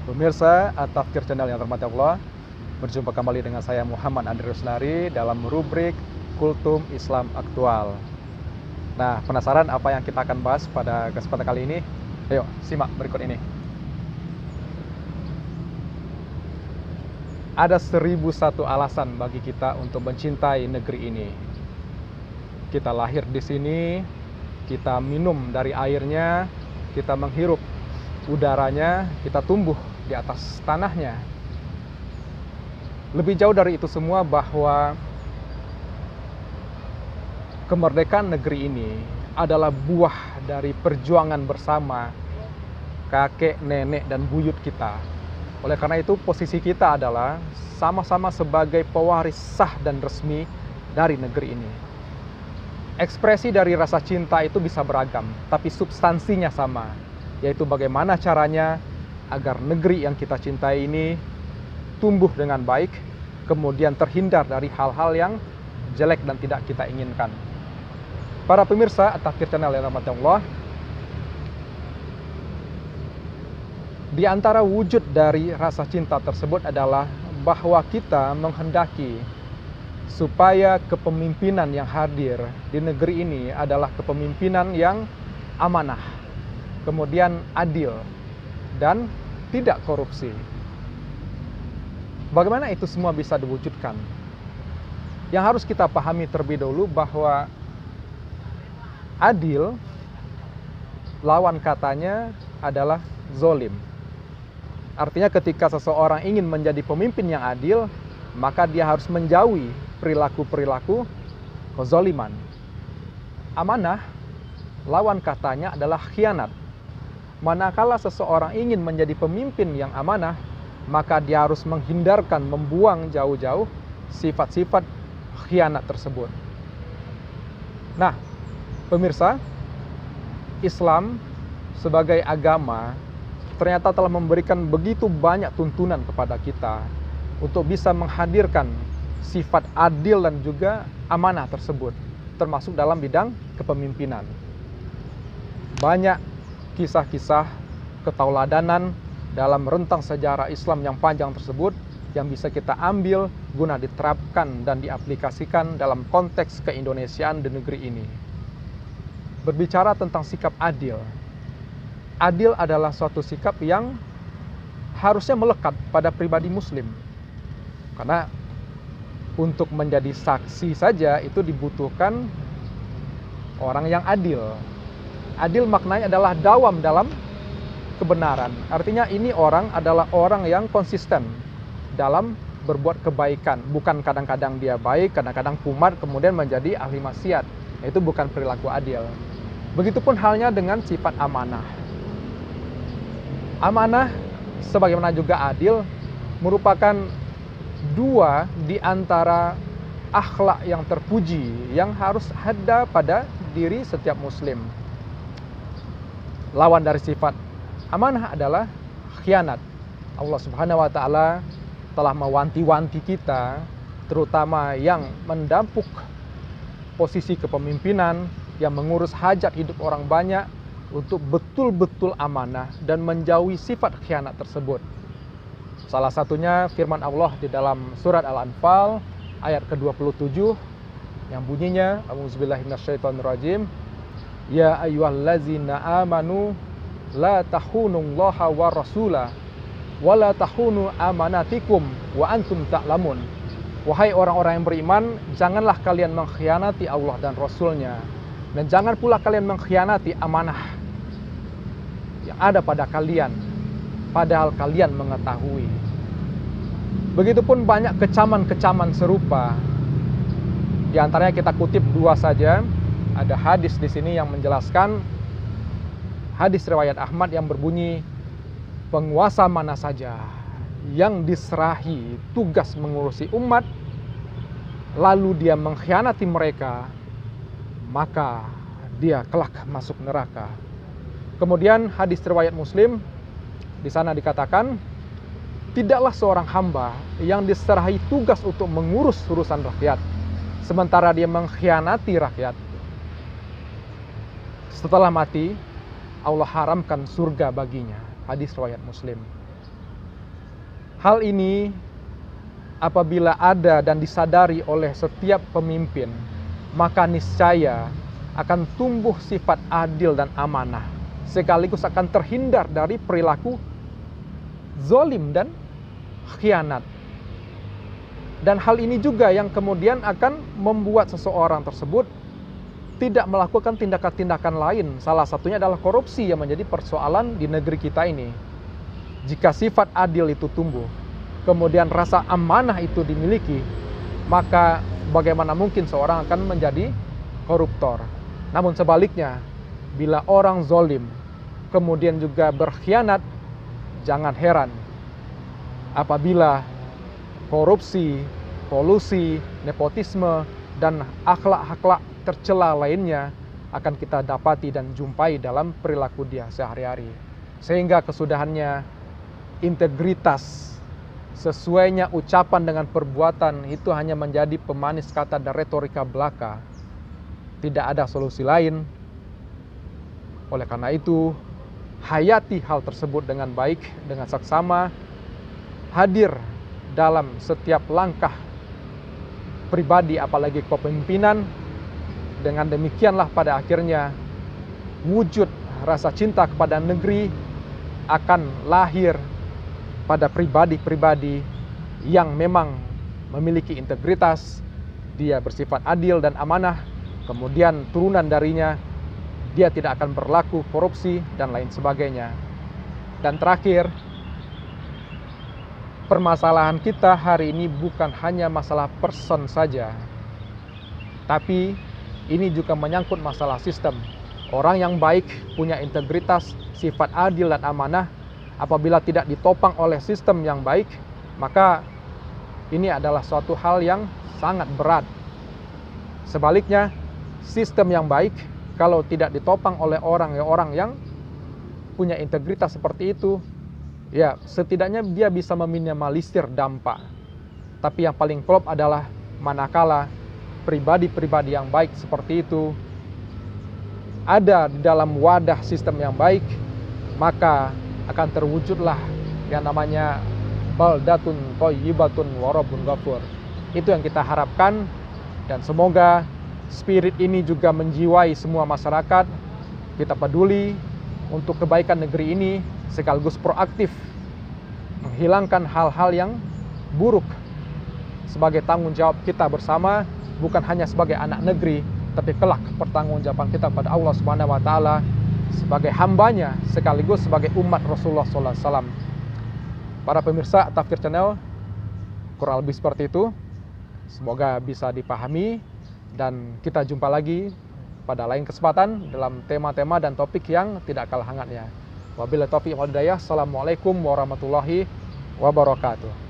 Pemirsa At-Tafkir Channel yang terhormat Allah, berjumpa kembali dengan saya Muhammad Andri Rusnari dalam rubrik Kultum Islam Aktual. Nah, penasaran apa yang kita akan bahas pada kesempatan kali ini? Ayo, simak berikut ini. Ada 1001 alasan bagi kita untuk mencintai negeri ini. Kita lahir di sini, kita minum dari airnya, kita menghirup udaranya, kita tumbuh di atas tanahnya. Lebih jauh dari itu semua, bahwa kemerdekaan negeri ini adalah buah dari perjuangan bersama kakek, nenek, dan buyut kita. Oleh karena itu, posisi kita adalah sama-sama sebagai pewaris sah dan resmi dari negeri ini. Ekspresi dari rasa cinta itu bisa beragam, tapi substansinya sama, yaitu bagaimana caranya agar negeri yang kita cintai ini tumbuh dengan baik, kemudian terhindar dari hal-hal yang jelek dan tidak kita inginkan. Para pemirsa At-Tafkir Channel yang dirahmati Allah, di antara wujud dari rasa cinta tersebut adalah bahwa kita menghendaki supaya kepemimpinan yang hadir di negeri ini adalah kepemimpinan yang amanah, kemudian adil, dan tidak korupsi. Bagaimana itu semua bisa diwujudkan? Yang harus kita pahami terlebih dahulu bahwa adil, lawan katanya adalah zolim. Artinya ketika seseorang ingin menjadi pemimpin yang adil, maka dia harus menjauhi perilaku-perilaku kezoliman. Amanah, lawan katanya adalah khianat. Manakala seseorang ingin menjadi pemimpin yang amanah, maka dia harus menghindarkan, membuang jauh-jauh sifat-sifat khianat tersebut. Nah, pemirsa, Islam sebagai agama ternyata telah memberikan begitu banyak tuntunan kepada kita untuk bisa menghadirkan sifat adil dan juga amanah tersebut, termasuk dalam bidang kepemimpinan. Banyak kisah-kisah ketauladanan dalam rentang sejarah Islam yang panjang tersebut yang bisa kita ambil guna diterapkan dan diaplikasikan dalam konteks keindonesiaan di negeri ini. Berbicara tentang sikap adil, adil adalah suatu sikap yang harusnya melekat pada pribadi muslim. Karena untuk menjadi saksi saja itu dibutuhkan orang yang adil. Adil maknanya adalah dawam dalam kebenaran. Artinya ini orang adalah orang yang konsisten dalam berbuat kebaikan. Bukan kadang-kadang dia baik, kadang-kadang kumat, kemudian menjadi ahli maksiat. Itu bukan perilaku adil. Begitupun halnya dengan sifat amanah. Amanah, sebagaimana juga adil, merupakan dua di antara akhlak yang terpuji yang harus ada pada diri setiap muslim. Lawan dari sifat amanah adalah khianat. Allah Subhanahu wa taala telah mewanti-wanti kita, terutama yang mendampuk posisi kepemimpinan, yang mengurus hajat hidup orang banyak, untuk betul-betul amanah dan menjauhi sifat khianat tersebut. Salah satunya firman Allah di dalam surat Al-Anfal ayat ke-27 yang bunyinya, A'udzubillahi minasyaitonirrajim, Ya ayyuhallazina amanu la tahunullaha wa rasulah wa la tahunu amanatikum wa antum ta'lamun. Wahai orang-orang yang beriman, janganlah kalian mengkhianati Allah dan Rasulnya, dan jangan pula kalian mengkhianati amanah yang ada pada kalian, padahal kalian mengetahui. Begitupun banyak kecaman-kecaman serupa. Di antaranya kita kutip dua saja. Ada hadis di sini yang menjelaskan, hadis riwayat Ahmad yang berbunyi, penguasa mana saja yang diserahi tugas mengurusi umat, lalu dia mengkhianati mereka, maka dia kelak masuk neraka. Kemudian hadis riwayat Muslim, di sana dikatakan, tidaklah seorang hamba yang diserahi tugas untuk mengurus urusan rakyat, sementara dia mengkhianati rakyat, setelah mati Allah haramkan surga baginya. Hadis riwayat Muslim. Hal ini apabila ada dan disadari oleh setiap pemimpin, maka niscaya akan tumbuh sifat adil dan amanah, sekaligus akan terhindar dari perilaku zalim dan khianat. Dan hal ini juga yang kemudian akan membuat seseorang tersebut tidak melakukan tindakan-tindakan lain. Salah satunya adalah korupsi yang menjadi persoalan di negeri kita ini. Jika sifat adil itu tumbuh, kemudian rasa amanah itu dimiliki, maka bagaimana mungkin seorang akan menjadi koruptor? Namun sebaliknya, bila orang zalim kemudian juga berkhianat, jangan heran apabila korupsi, kolusi, nepotisme, dan akhlak-akhlak tercela lainnya akan kita dapati dan jumpai dalam perilaku dia sehari-hari. Sehingga kesudahannya, integritas sesuainya ucapan dengan perbuatan itu hanya menjadi pemanis kata dan retorika belaka. Tidak ada solusi lain. Oleh karena itu, hayati hal tersebut dengan baik, dengan saksama, hadir dalam setiap langkah pribadi apalagi kepemimpinan. Dengan demikianlah pada akhirnya wujud rasa cinta kepada negeri akan lahir pada pribadi-pribadi yang memang memiliki integritas, dia bersifat adil dan amanah, kemudian turunan darinya dia tidak akan berlaku korupsi dan lain sebagainya. Dan terakhir, permasalahan kita hari ini bukan hanya masalah person saja, tapi ini juga menyangkut masalah sistem. Orang yang baik, punya integritas, sifat adil dan amanah, apabila tidak ditopang oleh sistem yang baik, maka ini adalah suatu hal yang sangat berat. Sebaliknya, sistem yang baik kalau tidak ditopang oleh orang yang punya integritas seperti itu, ya setidaknya dia bisa meminimalisir dampak. Tapi yang paling klop adalah manakala pribadi-pribadi yang baik seperti itu ada di dalam wadah sistem yang baik, maka akan terwujudlah yang namanya baldatun thayyibatun wa rabbun ghafur. Itu yang kita harapkan, dan semoga spirit ini juga menjiwai semua masyarakat. Kita peduli untuk kebaikan negeri ini, sekaligus proaktif menghilangkan hal-hal yang buruk sebagai tanggung jawab kita bersama, bukan hanya sebagai anak negeri, tapi kelak pertanggungjawaban kita pada Allah Subhanahu wa taala sebagai hambanya sekaligus sebagai umat Rasulullah SAW. Para pemirsa Tafsir Channel, kurang lebih seperti itu. Semoga bisa dipahami dan kita jumpa lagi pada lain kesempatan dalam tema-tema dan topik yang tidak kalah hangatnya. Wabillahi taufiq wal hidayah. Assalamualaikum warahmatullahi wabarakatuh.